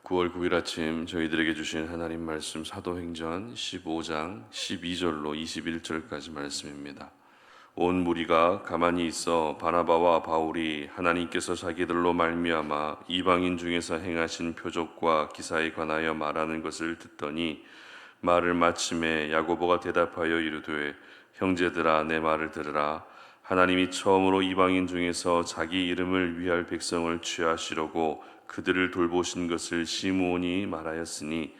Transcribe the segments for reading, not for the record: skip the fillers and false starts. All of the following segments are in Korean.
9월 9일 아침 저희들에게 주신 하나님 말씀 사도행전 15장 12절로 21절까지 말씀입니다. 온 무리가 가만히 있어 바나바와 바울이 하나님께서 자기들로 말미암아 이방인 중에서 행하신 표적과 기사에 관하여 말하는 것을 듣더니 말을 마침에 야고보가 대답하여 이르되 형제들아 내 말을 들으라. 하나님이 처음으로 이방인 중에서 자기 이름을 위할 백성을 취하시려고 그들을 돌보신 것을 시므온이 말하였으니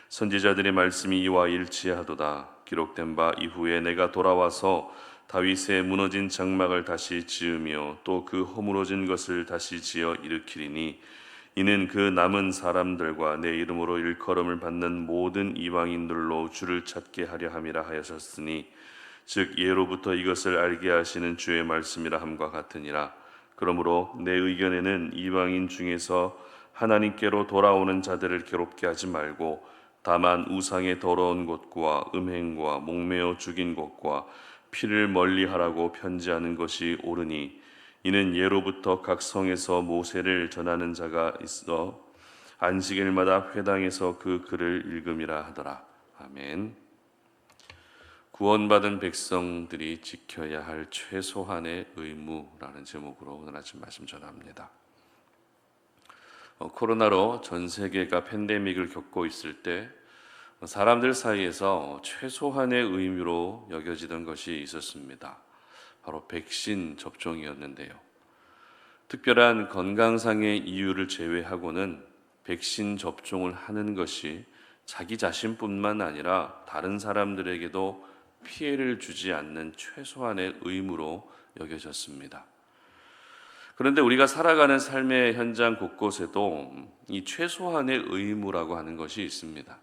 선지자들의 말씀이 이와 일치하도다. 기록된 바 이후에 내가 돌아와서 다윗의 무너진 장막을 다시 지으며 또 그 허물어진 것을 다시 지어 일으키리니 이는 그 남은 사람들과 내 이름으로 일컬음을 받는 모든 이방인들로 주를 찾게 하려 함이라 하셨으니 즉 예로부터 이것을 알게 하시는 주의 말씀이라 함과 같으니라. 그러므로 내 의견에는 이방인 중에서 하나님께로 돌아오는 자들을 괴롭게 하지 말고 다만 우상의 더러운 것과 음행과 목매어 죽인 것과 피를 멀리하라고 편지하는 것이 옳으니 이는 예로부터 각 성에서 모세를 전하는 자가 있어 안식일마다 회당에서 그 글을 읽음이라 하더라. 아멘. 구원받은 백성들이 지켜야 할 최소한의 의무라는 제목으로 오늘 아침 말씀 전합니다. 코로나로 전 세계가 팬데믹을 겪고 있을 때 사람들 사이에서 최소한의 의무로 여겨지던 것이 있었습니다. 바로 백신 접종이었는데요. 특별한 건강상의 이유를 제외하고는 백신 접종을 하는 것이 자기 자신뿐만 아니라 다른 사람들에게도 피해를 주지 않는 최소한의 의무로 여겨졌습니다. 그런데 우리가 살아가는 삶의 현장 곳곳에도 이 최소한의 의무라고 하는 것이 있습니다.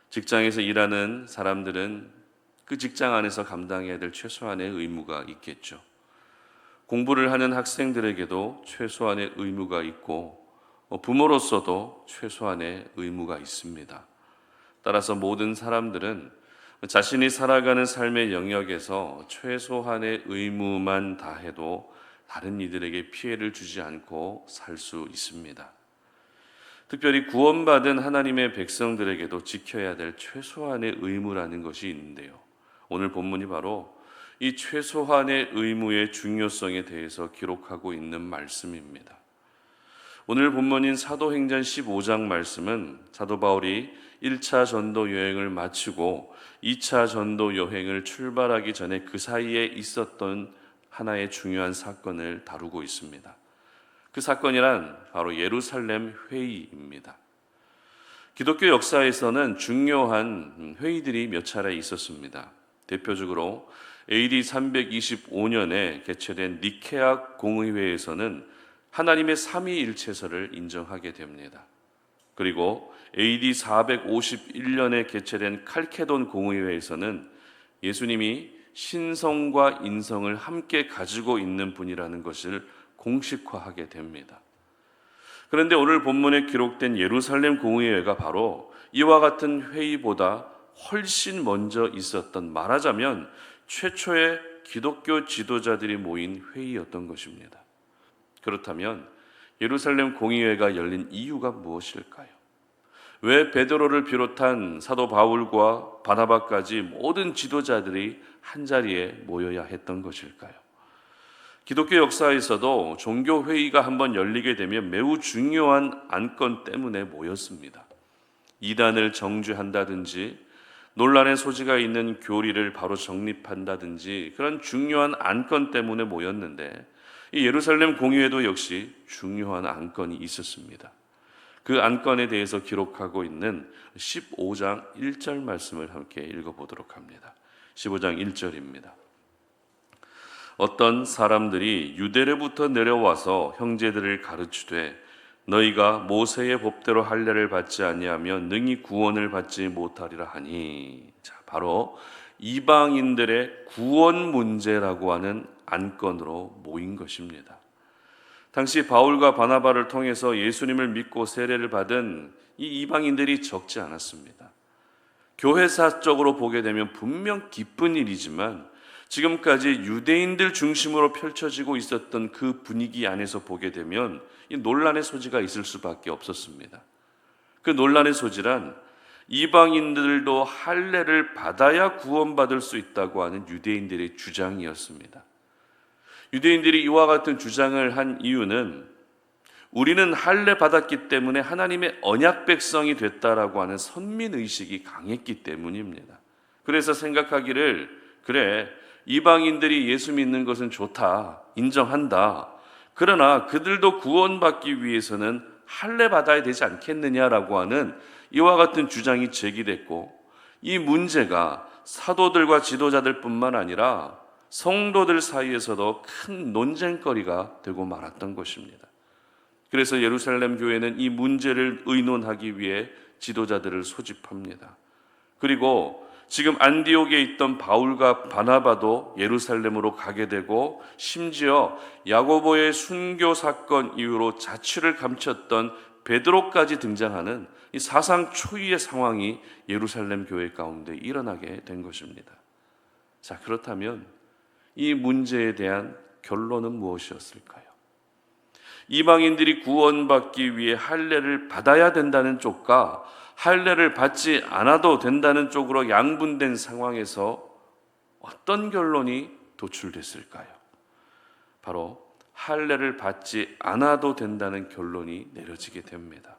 직장에서 일하는 사람들은 그 직장 안에서 감당해야 될 최소한의 의무가 있겠죠. 공부를 하는 학생들에게도 최소한의 의무가 있고 부모로서도 최소한의 의무가 있습니다. 따라서 모든 사람들은 자신이 살아가는 삶의 영역에서 최소한의 의무만 다해도 다른 이들에게 피해를 주지 않고 살 수 있습니다. 특별히 구원받은 하나님의 백성들에게도 지켜야 될 최소한의 의무라는 것이 있는데요. 오늘 본문이 바로 이 최소한의 의무의 중요성에 대해서 기록하고 있는 말씀입니다. 오늘 본문인 사도행전 15장 말씀은 사도 바울이 1차 전도 여행을 마치고 2차 전도 여행을 출발하기 전에 그 사이에 있었던 하나의 중요한 사건을 다루고 있습니다. 그 사건이란 바로 예루살렘 회의입니다. 기독교 역사에서는 중요한 회의들이 몇 차례 있었습니다. 대표적으로 AD 325년에 개최된 니케아 공의회에서는 하나님의 삼위일체설을 인정하게 됩니다. 그리고 AD 451년에 개최된 칼케돈 공의회에서는 예수님이 신성과 인성을 함께 가지고 있는 분이라는 것을 공식화하게 됩니다. 그런데 오늘 본문에 기록된 예루살렘 공의회가 바로 이와 같은 회의보다 훨씬 먼저 있었던, 말하자면 최초의 기독교 지도자들이 모인 회의였던 것입니다. 그렇다면 예루살렘 공의회가 열린 이유가 무엇일까요? 왜 베드로를 비롯한 사도 바울과 바나바까지 모든 지도자들이 한자리에 모여야 했던 것일까요? 기독교 역사에서도 종교회의가 한번 열리게 되면 매우 중요한 안건 때문에 모였습니다. 이단을 정죄한다든지 논란의 소지가 있는 교리를 바로 정립한다든지 그런 중요한 안건 때문에 모였는데 이 예루살렘 공의회도 역시 중요한 안건이 있었습니다. 그 안건에 대해서 기록하고 있는 15장 1절 말씀을 함께 읽어보도록 합니다. 15장 1절입니다. 어떤 사람들이 유대로부터 내려와서 형제들을 가르치되 너희가 모세의 법대로 할례를 받지 아니하면 능히 구원을 받지 못하리라 하니, 자, 바로 이방인들의 구원 문제라고 하는 안건으로 모인 것입니다. 당시 바울과 바나바를 통해서 예수님을 믿고 세례를 받은 이 이방인들이 적지 않았습니다. 교회사적으로 보게 되면 분명 기쁜 일이지만 지금까지 유대인들 중심으로 펼쳐지고 있었던 그 분위기 안에서 보게 되면 이 논란의 소지가 있을 수밖에 없었습니다. 그 논란의 소지란 이방인들도 할례를 받아야 구원받을 수 있다고 하는 유대인들의 주장이었습니다. 유대인들이 이와 같은 주장을 한 이유는 우리는 할례 받았기 때문에 하나님의 언약 백성이 됐다라고 하는 선민의식이 강했기 때문입니다. 그래서 생각하기를, 그래, 이방인들이 예수 믿는 것은 좋다, 인정한다. 그러나 그들도 구원받기 위해서는 할례 받아야 되지 않겠느냐라고 하는 이와 같은 주장이 제기됐고, 이 문제가 사도들과 지도자들뿐만 아니라 성도들 사이에서도 큰 논쟁거리가 되고 말았던 것입니다. 그래서 예루살렘 교회는 이 문제를 의논하기 위해 지도자들을 소집합니다. 그리고 지금 안디옥에 있던 바울과 바나바도 예루살렘으로 가게 되고, 심지어 야고보의 순교 사건 이후로 자취를 감췄던 베드로까지 등장하는 이 사상 초유의 상황이 예루살렘 교회 가운데 일어나게 된 것입니다. 자, 그렇다면 이 문제에 대한 결론은 무엇이었을까요? 이방인들이 구원받기 위해 할례를 받아야 된다는 쪽과 할례를 받지 않아도 된다는 쪽으로 양분된 상황에서 어떤 결론이 도출됐을까요? 바로 할례를 받지 않아도 된다는 결론이 내려지게 됩니다.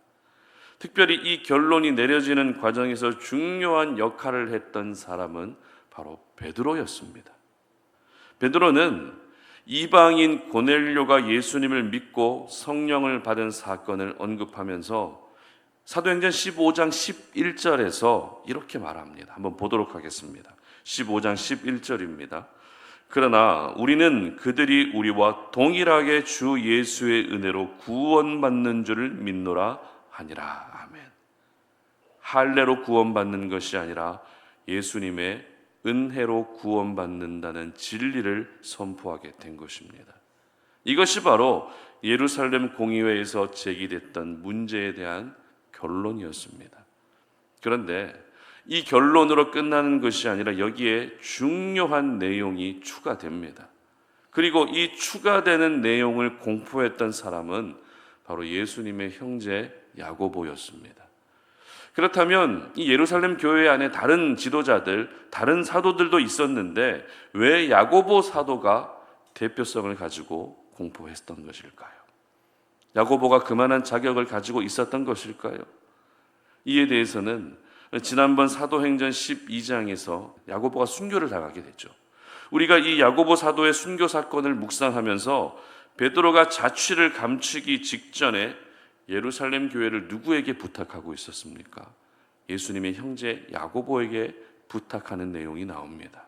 특별히 이 결론이 내려지는 과정에서 중요한 역할을 했던 사람은 바로 베드로였습니다. 베드로는 이방인 고넬료가 예수님을 믿고 성령을 받은 사건을 언급하면서 사도행전 15장 11절에서 이렇게 말합니다. 한번 보도록 하겠습니다. 15장 11절입니다. 그러나 우리는 그들이 우리와 동일하게 주 예수의 은혜로 구원받는 줄을 믿노라 하니라. 아멘. 할례로 구원받는 것이 아니라 예수님의 은혜로 구원받는다는 진리를 선포하게 된 것입니다. 이것이 바로 예루살렘 공의회에서 제기됐던 문제에 대한 결론이었습니다. 그런데 이 결론으로 끝나는 것이 아니라 여기에 중요한 내용이 추가됩니다. 그리고 이 추가되는 내용을 공포했던 사람은 바로 예수님의 형제 야고보였습니다. 그렇다면 이 예루살렘 교회 안에 다른 지도자들, 다른 사도들도 있었는데 왜 야고보 사도가 대표성을 가지고 공포했던 것일까요? 야고보가 그만한 자격을 가지고 있었던 것일까요? 이에 대해서는 지난번 사도행전 12장에서 야고보가 순교를 당하게 됐죠. 우리가 이 야고보 사도의 순교 사건을 묵상하면서 베드로가 자취를 감추기 직전에 예루살렘 교회를 누구에게 부탁하고 있었습니까? 예수님의 형제 야고보에게 부탁하는 내용이 나옵니다.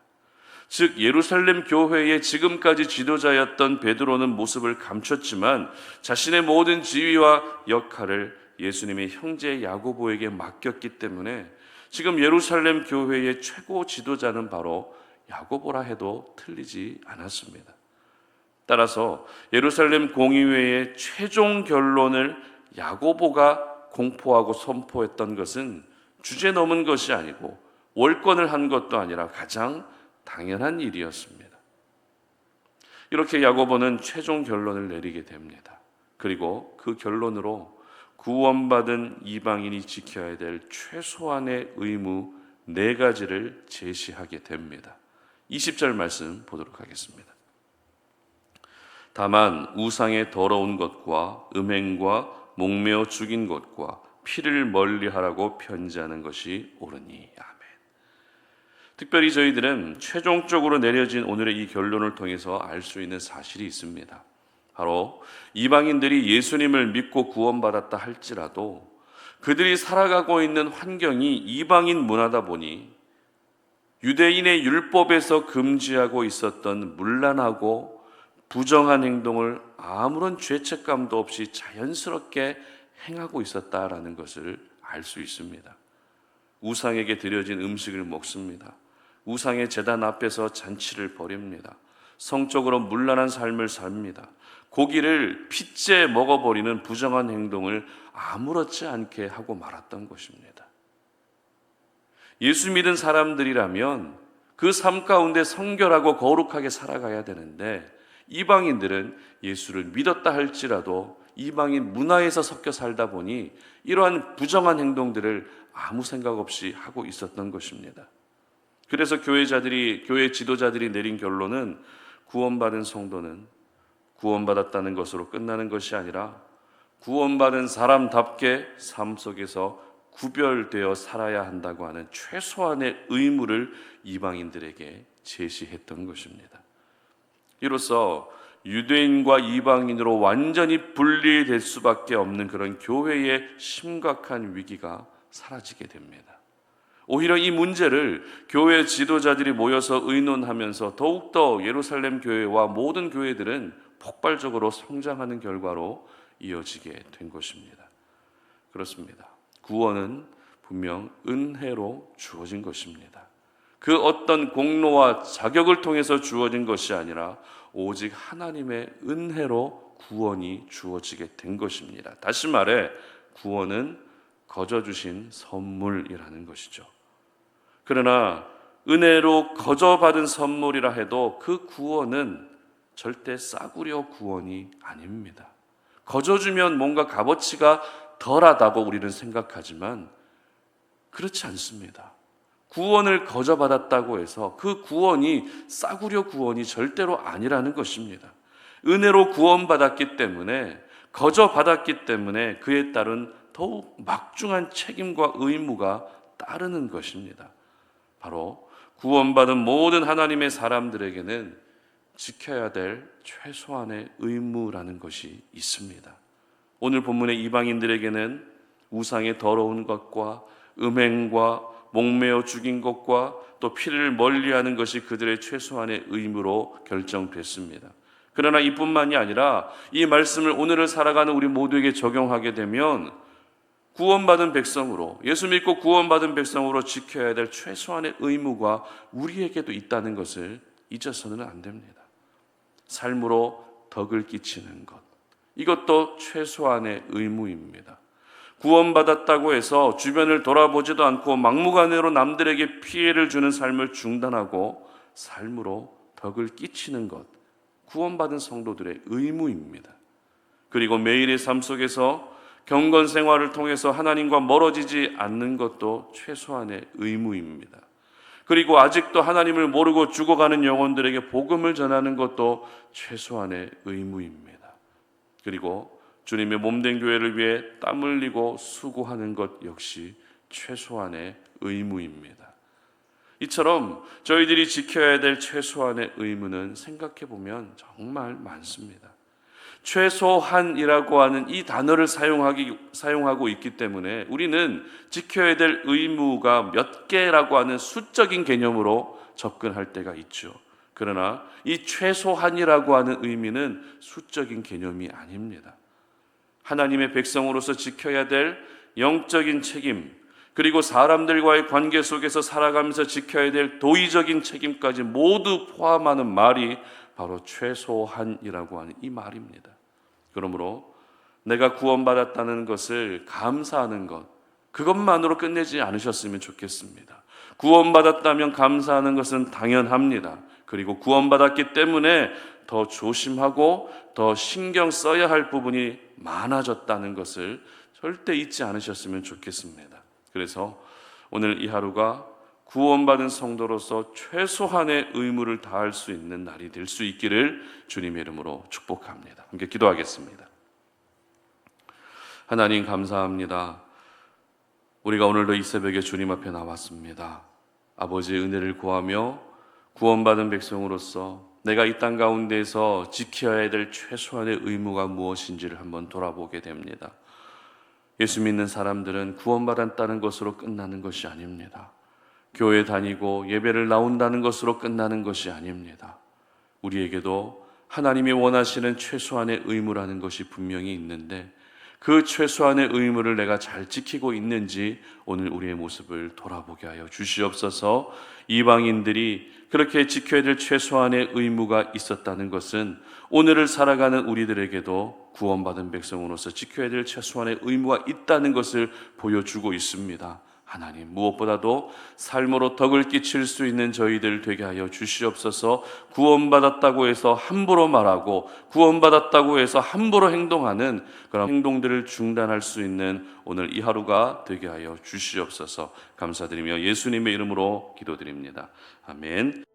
즉 예루살렘 교회의 지금까지 지도자였던 베드로는 모습을 감췄지만 자신의 모든 지위와 역할을 예수님의 형제 야고보에게 맡겼기 때문에 지금 예루살렘 교회의 최고 지도자는 바로 야고보라 해도 틀리지 않았습니다. 따라서 예루살렘 공의회의 최종 결론을 야고보가 공포하고 선포했던 것은 주제넘은 것이 아니고 월권을 한 것도 아니라 가장 당연한 일이었습니다. 이렇게 야고보는 최종 결론을 내리게 됩니다. 그리고 그 결론으로 구원받은 이방인이 지켜야 될 최소한의 의무 4가지를 제시하게 됩니다. 20절 말씀 보도록 하겠습니다. 다만 우상의 더러운 것과 음행과 목매어 죽인 것과 피를 멀리하라고 편지하는 것이 옳으니. 아멘. 특별히 저희들은 최종적으로 내려진 오늘의 이 결론을 통해서 알 수 있는 사실이 있습니다. 바로 이방인들이 예수님을 믿고 구원받았다 할지라도 그들이 살아가고 있는 환경이 이방인 문화다 보니 유대인의 율법에서 금지하고 있었던 문란하고 부정한 행동을 아무런 죄책감도 없이 자연스럽게 행하고 있었다라는 것을 알 수 있습니다. 우상에게 드려진 음식을 먹습니다. 우상의 제단 앞에서 잔치를 벌입니다. 성적으로 문란한 삶을 삽니다. 고기를 핏째 먹어버리는 부정한 행동을 아무렇지 않게 하고 말았던 것입니다. 예수 믿은 사람들이라면 그 삶 가운데 성결하고 거룩하게 살아가야 되는데 이방인들은 예수를 믿었다 할지라도 이방인 문화에서 섞여 살다 보니 이러한 부정한 행동들을 아무 생각 없이 하고 있었던 것입니다. 그래서 교회 지도자들이 내린 결론은 구원받은 성도는 구원받았다는 것으로 끝나는 것이 아니라 구원받은 사람답게 삶 속에서 구별되어 살아야 한다고 하는 최소한의 의무를 이방인들에게 제시했던 것입니다. 이로써 유대인과 이방인으로 완전히 분리될 수밖에 없는 그런 교회의 심각한 위기가 사라지게 됩니다. 오히려 이 문제를 교회 지도자들이 모여서 의논하면서 더욱더 예루살렘 교회와 모든 교회들은 폭발적으로 성장하는 결과로 이어지게 된 것입니다. 그렇습니다. 구원은 분명 은혜로 주어진 것입니다. 그 어떤 공로와 자격을 통해서 주어진 것이 아니라 오직 하나님의 은혜로 구원이 주어지게 된 것입니다. 다시 말해 구원은 거저 주신 선물이라는 것이죠. 그러나 은혜로 거저 받은 선물이라 해도 그 구원은 절대 싸구려 구원이 아닙니다. 거저 주면 뭔가 값어치가 덜하다고 우리는 생각하지만 그렇지 않습니다. 구원을 거저 받았다고 해서 그 구원이 싸구려 구원이 절대로 아니라는 것입니다. 은혜로 구원받았기 때문에, 거저 받았기 때문에 그에 따른 더욱 막중한 책임과 의무가 따르는 것입니다. 바로 구원받은 모든 하나님의 사람들에게는 지켜야 될 최소한의 의무라는 것이 있습니다. 오늘 본문의 이방인들에게는 우상의 더러운 것과 음행과 목매어 죽인 것과 또 피를 멀리하는 것이 그들의 최소한의 의무로 결정됐습니다. 그러나 이뿐만이 아니라 이 말씀을 오늘을 살아가는 우리 모두에게 적용하게 되면 구원받은 백성으로, 예수 믿고 구원받은 백성으로 지켜야 될 최소한의 의무가 우리에게도 있다는 것을 잊어서는 안 됩니다. 삶으로 덕을 끼치는 것, 이것도 최소한의 의무입니다. 구원받았다고 해서 주변을 돌아보지도 않고 막무가내로 남들에게 피해를 주는 삶을 중단하고 삶으로 덕을 끼치는 것, 구원받은 성도들의 의무입니다. 그리고 매일의 삶 속에서 경건 생활을 통해서 하나님과 멀어지지 않는 것도 최소한의 의무입니다. 그리고 아직도 하나님을 모르고 죽어가는 영혼들에게 복음을 전하는 것도 최소한의 의무입니다. 그리고 주님의 몸된 교회를 위해 땀 흘리고 수고하는 것 역시 최소한의 의무입니다. 이처럼 저희들이 지켜야 될 최소한의 의무는 생각해 보면 정말 많습니다. 최소한이라고 하는 이 단어를 사용하고 있기 때문에 우리는 지켜야 될 의무가 몇 개라고 하는 수적인 개념으로 접근할 때가 있죠. 그러나 이 최소한이라고 하는 의미는 수적인 개념이 아닙니다. 하나님의 백성으로서 지켜야 될 영적인 책임, 그리고 사람들과의 관계 속에서 살아가면서 지켜야 될 도의적인 책임까지 모두 포함하는 말이 바로 최소한이라고 하는 이 말입니다. 그러므로 내가 구원받았다는 것을 감사하는 것, 그것만으로 끝내지 않으셨으면 좋겠습니다. 구원받았다면 감사하는 것은 당연합니다. 그리고 구원받았기 때문에 더 조심하고 더 신경 써야 할 부분이 많아졌다는 것을 절대 잊지 않으셨으면 좋겠습니다. 그래서 오늘 이 하루가 구원받은 성도로서 최소한의 의무를 다할 수 있는 날이 될 수 있기를 주님의 이름으로 축복합니다. 함께 기도하겠습니다. 하나님 감사합니다. 우리가 오늘도 이 새벽에 주님 앞에 나왔습니다. 아버지의 은혜를 구하며 구원받은 백성으로서 내가 이 땅 가운데에서 지켜야 될 최소한의 의무가 무엇인지를 한번 돌아보게 됩니다. 예수 믿는 사람들은 구원받았다는 것으로 끝나는 것이 아닙니다. 교회 다니고 예배를 나온다는 것으로 끝나는 것이 아닙니다. 우리에게도 하나님이 원하시는 최소한의 의무라는 것이 분명히 있는데 그 최소한의 의무를 내가 잘 지키고 있는지 오늘 우리의 모습을 돌아보게 하여 주시옵소서. 이방인들이 그렇게 지켜야 될 최소한의 의무가 있었다는 것은 오늘을 살아가는 우리들에게도 구원받은 백성으로서 지켜야 될 최소한의 의무가 있다는 것을 보여주고 있습니다. 하나님, 무엇보다도 삶으로 덕을 끼칠 수 있는 저희들 되게 하여 주시옵소서. 구원받았다고 해서 함부로 말하고 구원받았다고 해서 함부로 행동하는 그런 행동들을 중단할 수 있는 오늘 이 하루가 되게 하여 주시옵소서. 감사드리며 예수님의 이름으로 기도드립니다. 아멘.